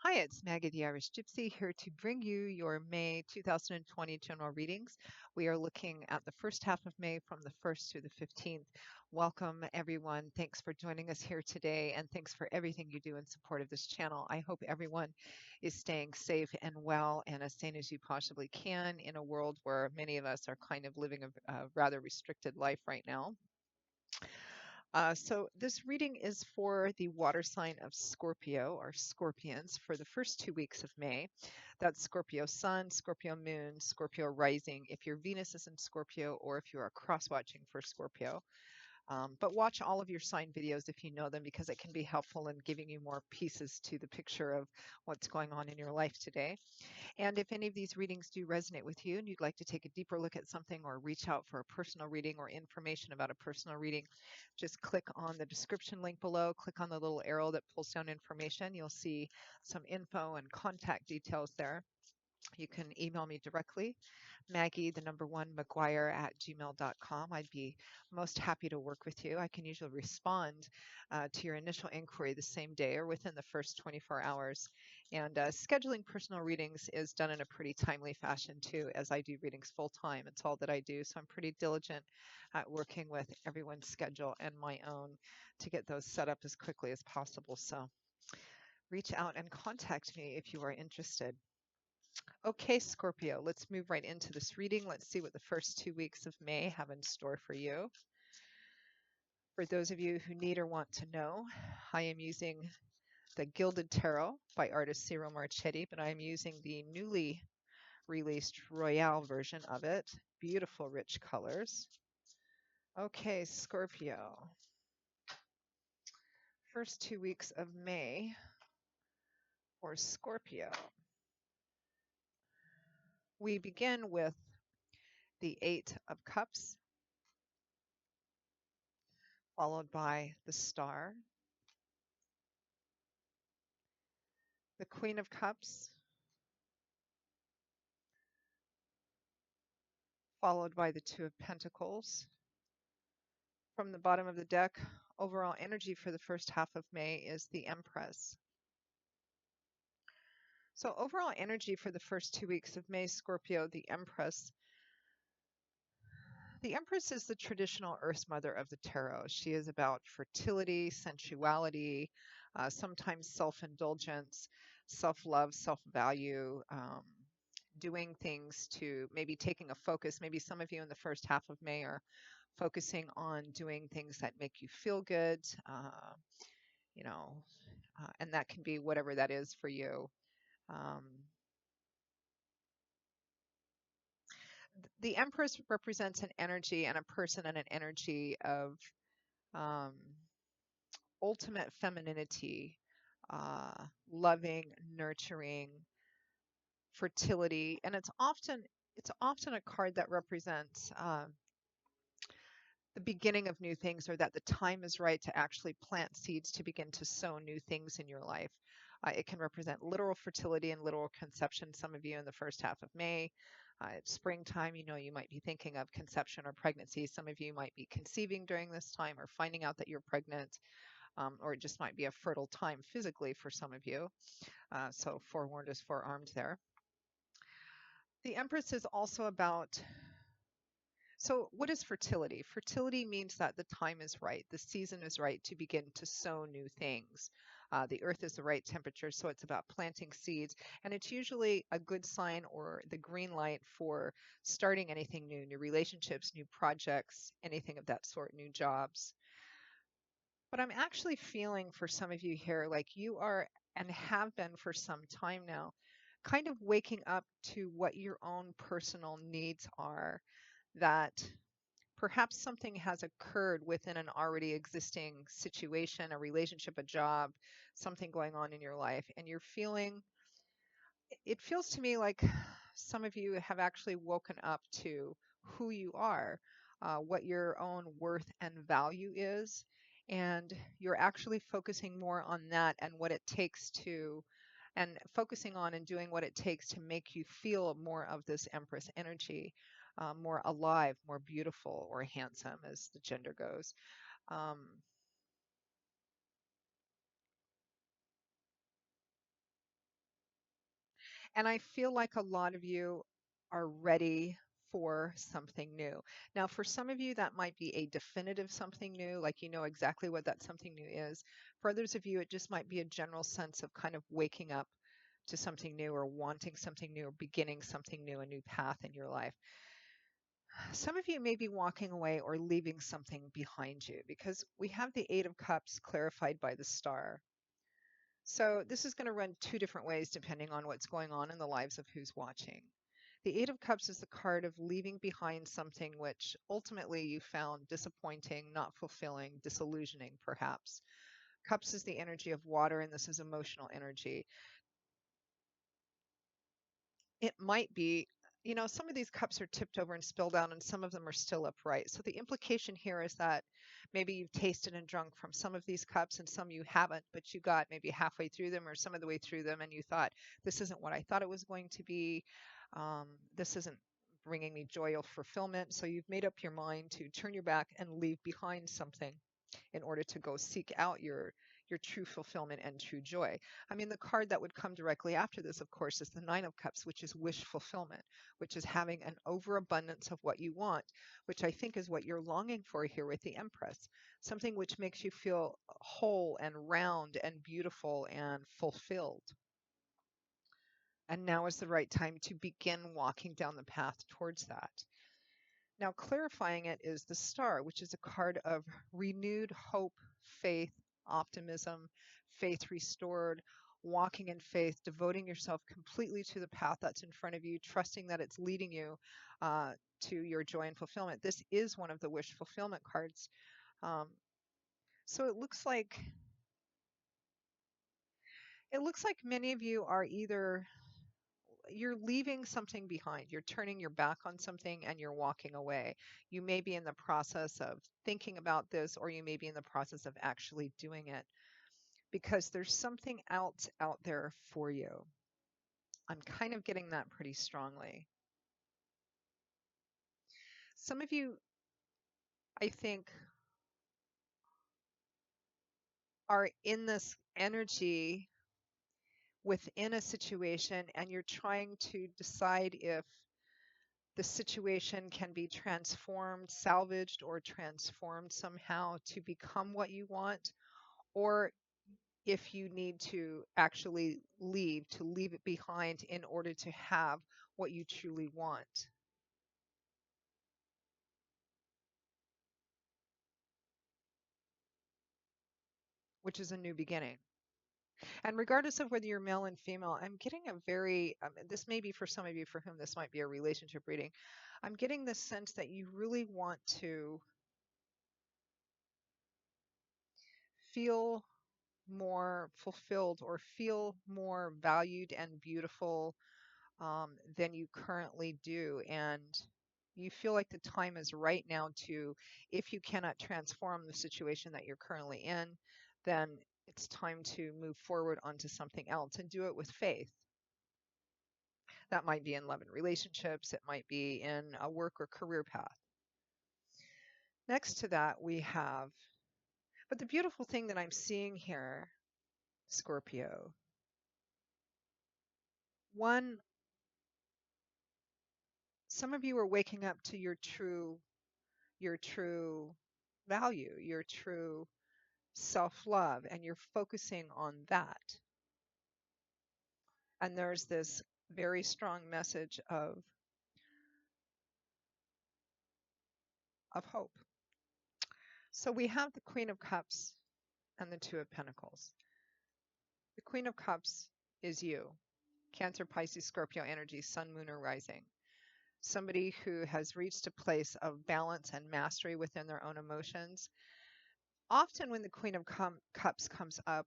Hi, it's Maggie the Irish Gypsy here to bring you your May 2020 general readings. We are looking at the first half of May from the 1st through the 15th. Welcome, everyone. Thanks for joining us here today, and thanks for everything you do in support of this channel. I hope everyone is staying safe and well and as sane as you possibly can in a world where many of us are kind of living a rather restricted life right now. So this reading is for the water sign of Scorpio or Scorpions for the first 2 weeks of May. That's Scorpio Sun, Scorpio Moon, Scorpio Rising, if your Venus is in Scorpio or if you are cross-watching for Scorpio. But watch all of your sign videos if you know them because it can be helpful in giving you more pieces to the picture of what's going on in your life today. And if any of these readings do resonate with you and you'd like to take a deeper look at something or reach out for a personal reading or information about a personal reading, just click on the description link below, click on the little arrow that pulls down information. You'll see some info and contact details there. You can email me directly, Maggie, the number one, McGuire at gmail.com. I'd be most happy to work with you. I can usually respond to your initial inquiry the same day or within the first 24 hours. And scheduling personal readings is done in a pretty timely fashion too, as I do readings full time. It's all that I do. So I'm pretty diligent at working with everyone's schedule and my own to get those set up as quickly as possible. So reach out and contact me if you are interested. Okay, Scorpio, let's move right into this reading. Let's see what the first 2 weeks of May have in store for you. For those of you who need or want to know, I am using the Gilded Tarot by artist Cyril Marchetti, but I am using the newly released Royale version of it. Beautiful, rich colors. Okay, Scorpio. First 2 weeks of May for Scorpio. We begin with the Eight of Cups, followed by the Star, the Queen of Cups, followed by the Two of Pentacles. From the bottom of the deck, overall energy for the first half of May is the Empress. So overall energy for the first 2 weeks of May, Scorpio, the Empress. The Empress is the traditional Earth Mother of the Tarot. She is about fertility, sensuality, sometimes self-indulgence, self-love, self-value, doing things to maybe taking a focus. Maybe some of you in the first half of May are focusing on doing things that make you feel good, you know, and that can be whatever that is for you. Um, the Empress represents an energy and a person and an energy of um, ultimate femininity, loving, nurturing, fertility, and it's often a card that represents the beginning of new things, or that the time is right to actually plant seeds to begin to sow new things in your life. It can represent literal fertility and literal conception. Some of you in the first half of May, it's springtime, you might be thinking of conception or pregnancy. Some of you might be conceiving during this time or finding out that you're pregnant, or it just might be a fertile time physically for some of you. So forewarned is forearmed there. The Empress is also about, so what is fertility? Fertility means that the time is right, the season is right to begin to sow new things. The earth is the right temperature, so it's about planting seeds, and it's usually a good sign or the green light for starting anything new, new relationships, new projects, anything of that sort, new jobs. But I'm actually feeling for some of you here like you are, and have been for some time now, kind of waking up to what your own personal needs are, that perhaps something has occurred within an already existing situation, a relationship, a job, something going on in your life, and you're feeling, it feels to me like some of you have actually woken up to who you are, what your own worth and value is, and you're actually focusing more on that and what it takes to, and focusing on and doing what it takes to make you feel more of this Empress energy, more alive, more beautiful, or handsome as the gender goes. Um, And I feel like a lot of you are ready for something new. Now, for some of you, that might be a definitive something new, like you know exactly what that something new is. For others of you, it just might be a general sense of kind of waking up to something new or wanting something new or beginning something new, a new path in your life. Some of you may be walking away or leaving something behind you because we have the Eight of Cups clarified by the star. So this is going to run two different ways depending on what's going on in the lives of who's watching. The Eight of Cups is the card of leaving behind something which ultimately you found disappointing, not fulfilling, disillusioning, perhaps. Cups is the energy of water, and this is emotional energy. It might be, you know, some of these cups are tipped over and spilled out, and some of them are still upright. So the implication here is that maybe you've tasted and drunk from some of these cups and some you haven't, but you got maybe halfway through them or some of the way through them, and you thought, this isn't what I thought it was going to be. This isn't bringing me joy or fulfillment. So you've made up your mind to turn your back and leave behind something in order to go seek out your true fulfillment and true joy. I mean, the card that would come directly after this, of course, is the Nine of Cups, which is wish fulfillment, which is having an overabundance of what you want, which I think is what you're longing for here with the Empress. Something which makes you feel whole and round and beautiful and fulfilled. And now is the right time to begin walking down the path towards that. Now, clarifying it is the Star, which is a card of renewed hope, faith, optimism, faith restored, walking in faith, devoting yourself completely to the path that's in front of you, trusting that it's leading you to your joy and fulfillment. This is one of the wish fulfillment cards. Um, so it looks like many of you are either you're leaving something behind. You're turning your back on something and you're walking away. You may be in the process of thinking about this, or you may be in the process of actually doing it because there's something else out there for you. I'm kind of getting that pretty strongly. Some of you, I think, are in this energy within a situation and you're trying to decide if the situation can be transformed, salvaged, or transformed somehow to become what you want, or if you need to actually leave, to leave it behind in order to have what you truly want, which is a new beginning. And regardless of whether you're male and female, I'm getting a very, this may be for some of you for whom this might be a relationship reading. I'm getting the sense that you really want to feel more fulfilled or feel more valued and beautiful than you currently do. And you feel like the time is right now to, if you cannot transform the situation that you're currently in, then it's time to move forward onto something else and do it with faith. That might be in love and relationships, it might be in a work or career path. Next to that, we have, but the beautiful thing that I'm seeing here, Scorpio, one, some of you are waking up to your true value, your true self-love, and you're focusing on that. And there's this very strong message of hope. So we have the Queen of Cups and the Two of Pentacles. The Queen of Cups is you, Cancer, Pisces, Scorpio energy, Sun, Moon, or Rising. Somebody who has reached a place of balance and mastery within their own emotions. Often when the Queen of Cups comes up,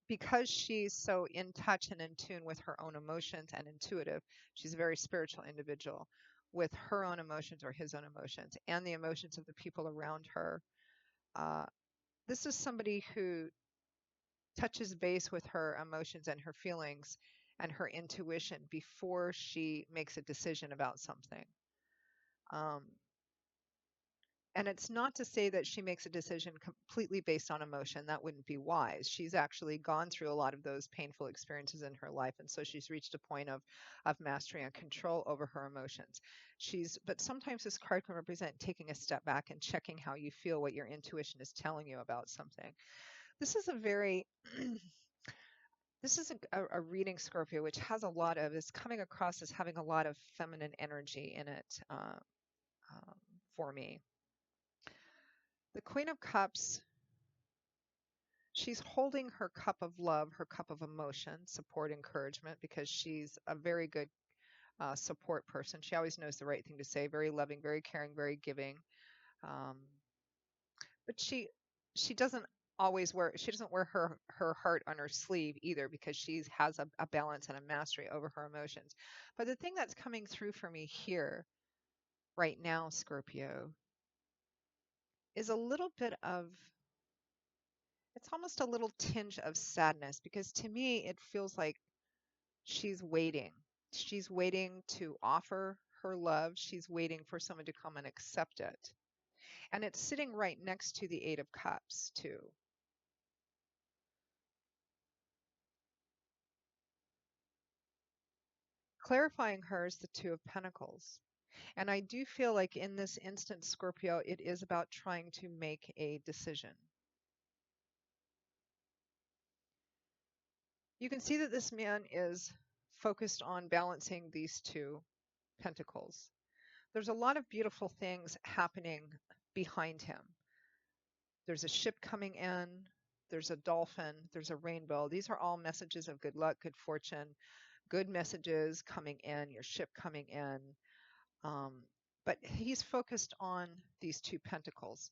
because she's so in touch and in tune with her own emotions and intuitive, she's a very spiritual individual with her own emotions or his own emotions and the emotions of the people around her. Uh, this is somebody who touches base with her emotions and her feelings and her intuition before she makes a decision about something. Um, And it's not to say that she makes a decision completely based on emotion. That wouldn't be wise. She's actually gone through a lot of those painful experiences in her life. And so she's reached a point of mastery and control over her emotions. But sometimes this card can represent taking a step back and checking how you feel, what your intuition is telling you about something. This is a very, this is a reading, Scorpio, which has a lot of, is coming across as having a lot of feminine energy in it um, for me. The Queen of Cups, she's holding her cup of love, her cup of emotion, support, encouragement, because she's a very good support person. She always knows the right thing to say, very loving, very caring, very giving. Um, but she doesn't always wear, she doesn't wear her heart on her sleeve either, because she has a balance and a mastery over her emotions. But the thing that's coming through for me here right now, Scorpio, is a little bit of, it's almost a little tinge of sadness, because to me it feels like she's waiting. She's waiting to offer her love. She's waiting for someone to come and accept it. And it's sitting right next to the Eight of Cups, too. Clarifying her is the Two of Pentacles. And I do feel like in this instance, Scorpio, it is about trying to make a decision. You can see that this man is focused on balancing these two pentacles. There's a lot of beautiful things happening behind him. There's a ship coming in, there's a dolphin, there's a rainbow. These are all messages of good luck, good fortune, good messages coming in, your ship coming in. Um, but he's focused on these two pentacles.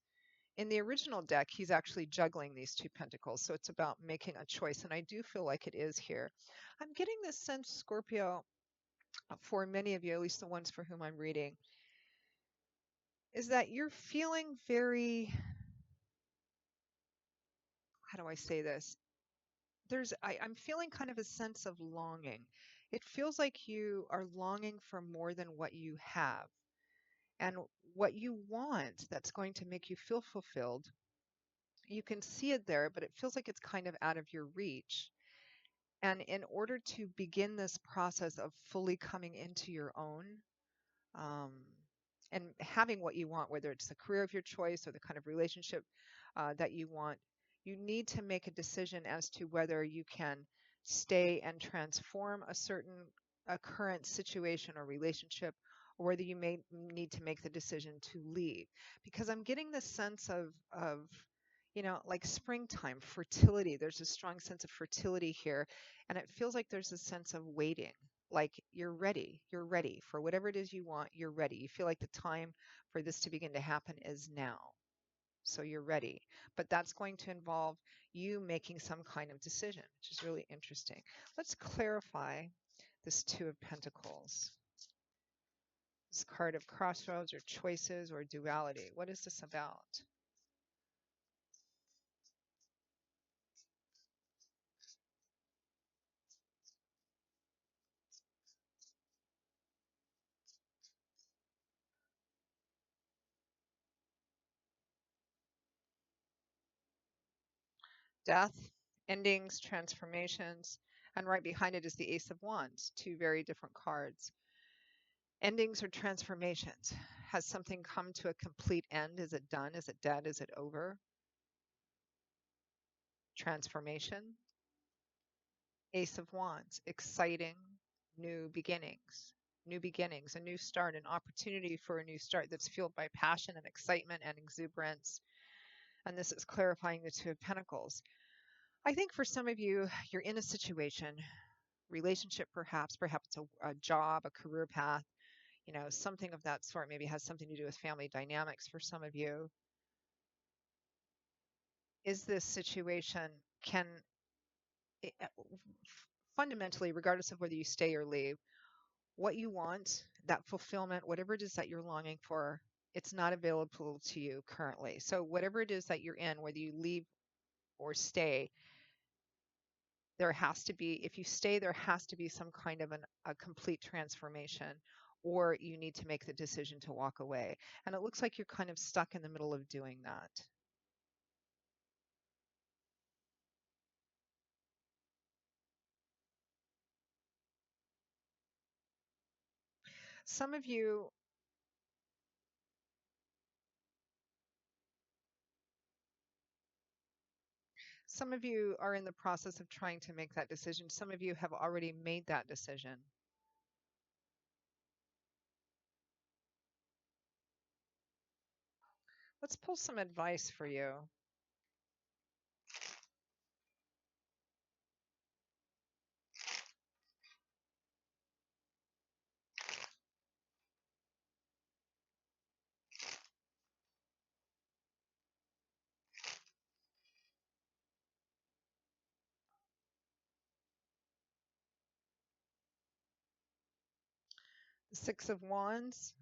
In the original deck, he's actually juggling these two pentacles. So it's about making a choice. And I do feel like it is here. I'm getting this sense, Scorpio, for many of you, at least the ones for whom I'm reading, is that you're feeling very, how do I say this? I'm feeling kind of a sense of longing. It feels like you are longing for more than what you have. And what you want that's going to make you feel fulfilled, you can see it there, but it feels like it's kind of out of your reach. And in order to begin this process of fully coming into your own, um, and having what you want, whether it's the career of your choice or the kind of relationship that you want, you need to make a decision as to whether you can stay and transform a current situation or relationship, or whether you may need to make the decision to leave. Because I'm getting this sense of like springtime, fertility. There's a strong sense of fertility here, and it feels like there's a sense of waiting, like you're ready. You're ready for whatever it is you want. You're ready. You feel like the time for this to begin to happen is now. So you're ready. But that's going to involve you making some kind of decision, which is really interesting. Let's clarify this Two of Pentacles. This card of crossroads or choices or duality. What is this about? Death, endings, transformations, and right behind it is the Ace of Wands, two very different cards. Endings or transformations. Has something come to a complete end? Is it done? Is it dead? Is it over? Transformation. Ace of Wands. Exciting new beginnings. New beginnings, a new start, an opportunity for a new start that's fueled by passion and excitement and exuberance. And this is clarifying the Two of Pentacles. I think for some of you, you're in a situation, relationship perhaps it's a job, a career path, something of that sort. Maybe has something to do with family dynamics for some of you. Is this situation can fundamentally, regardless of whether you stay or leave, what you want, that fulfillment, whatever it is that you're longing for, it's not available to you currently. So whatever it is that you're in, whether you leave or stay, there has to be, if you stay, there has to be some kind of a complete transformation, or you need to make the decision to walk away. And it looks like you're kind of stuck in the middle of doing that. Some of you some of you are in the process of trying to make that decision. Some of you have already made that decision. Let's pull some advice for you. The Six of Wands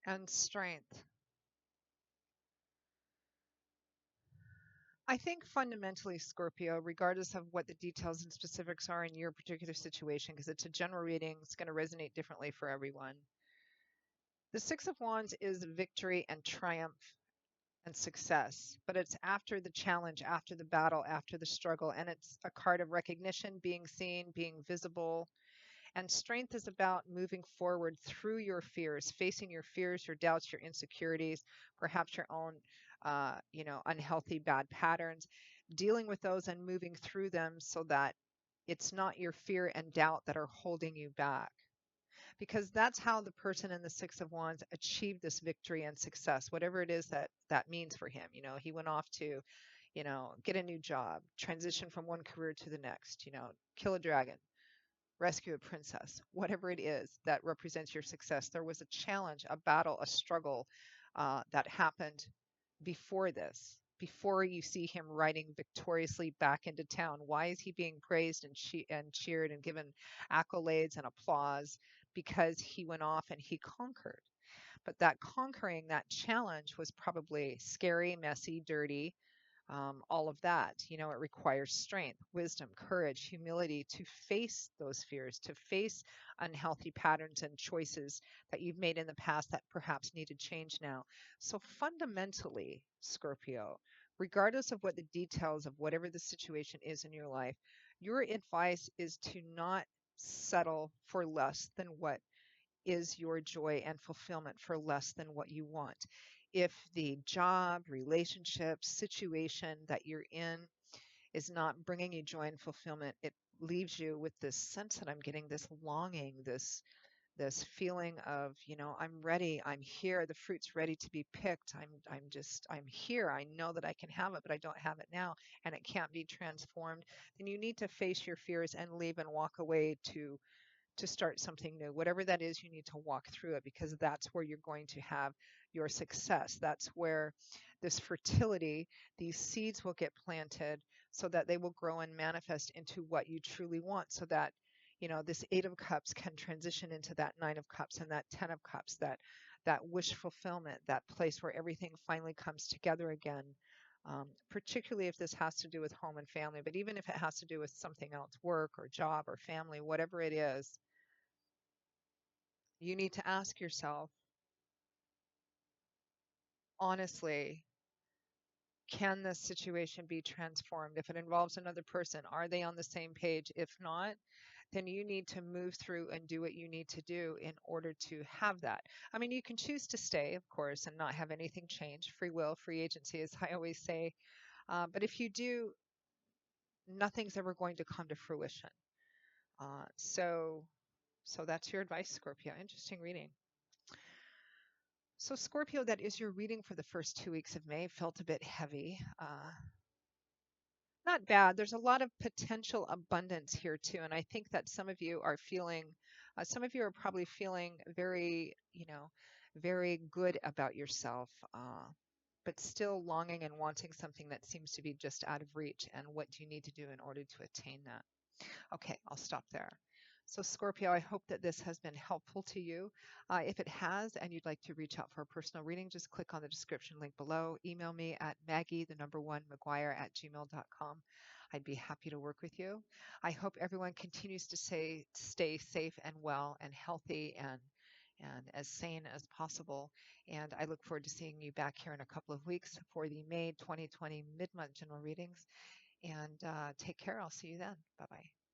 and Strength. I think fundamentally, Scorpio, regardless of what the details and specifics are in your particular situation, because it's a general reading, it's going to resonate differently for everyone. The Six of Wands is victory and triumph and success, but it's after the challenge, after the battle, after the struggle, and it's a card of recognition, being seen, being visible. And strength is about moving forward through your fears, facing your fears, your doubts, your insecurities, perhaps your own, unhealthy, bad patterns, dealing with those and moving through them so that it's not your fear and doubt that are holding you back. Because that's how the person in the Six of Wands achieved this victory and success, whatever it is that that means for him. He went off to, get a new job, transition from one career to the next, kill a dragon, rescue a princess, whatever it is that represents your success. There was a challenge, a battle, a struggle that happened before this, before you see him riding victoriously back into town. Why is he being praised and cheered and given accolades and applause? Because he went off and he conquered. But that conquering, that challenge was probably scary, messy, dirty, all of that. It requires strength, wisdom, courage, humility to face those fears, to face unhealthy patterns and choices that you've made in the past that perhaps need to change now. So, fundamentally, Scorpio, regardless of what the details of whatever the situation is in your life, your advice is to not settle for less than what is your joy and fulfillment, for less than what you want. If the job, relationship, situation that you're in is not bringing you joy and fulfillment, it leaves you with this sense that I'm getting, this longing, this feeling of, I'm ready, I'm here, the fruit's ready to be picked. I'm here. I know that I can have it, but I don't have it now, and it can't be transformed. Then you need to face your fears and leave and walk away to start something new. Whatever that is, you need to walk through it, because that's where you're going to have your success. That's where this fertility, these seeds will get planted so that they will grow and manifest into what you truly want, so that this Eight of Cups can transition into that Nine of Cups and that Ten of Cups, that wish fulfillment, that place where everything finally comes together again. Particularly if this has to do with home and family, but even if it has to do with something else, work or job or family, whatever it is, you need to ask yourself, honestly, can this situation be transformed? If it involves another person, are they on the same page? If not, then you need to move through and do what you need to do in order to have that. I mean, you can choose to stay, of course, and not have anything change. Free will, free agency, as I always say. But if you do, nothing's ever going to come to fruition. Uh, so, so that's your advice, Scorpio. Interesting reading. So, Scorpio, that is your reading for the first 2 weeks of May. Felt a bit heavy. Not bad. There's a lot of potential abundance here, too. And I think that some of you are probably feeling very, very good about yourself, but still longing and wanting something that seems to be just out of reach. And what do you need to do in order to attain that? Okay, I'll stop there. So, Scorpio, I hope that this has been helpful to you. If it has, and you'd like to reach out for a personal reading, just click on the description link below. Email me at Maggie, the number one, McGuire at gmail.com. I'd be happy to work with you. I hope everyone continues to stay safe and well and healthy, and and as sane as possible. And I look forward to seeing you back here in a couple of weeks for the May 2020 mid-month general readings. And take care. I'll see you then. Bye bye.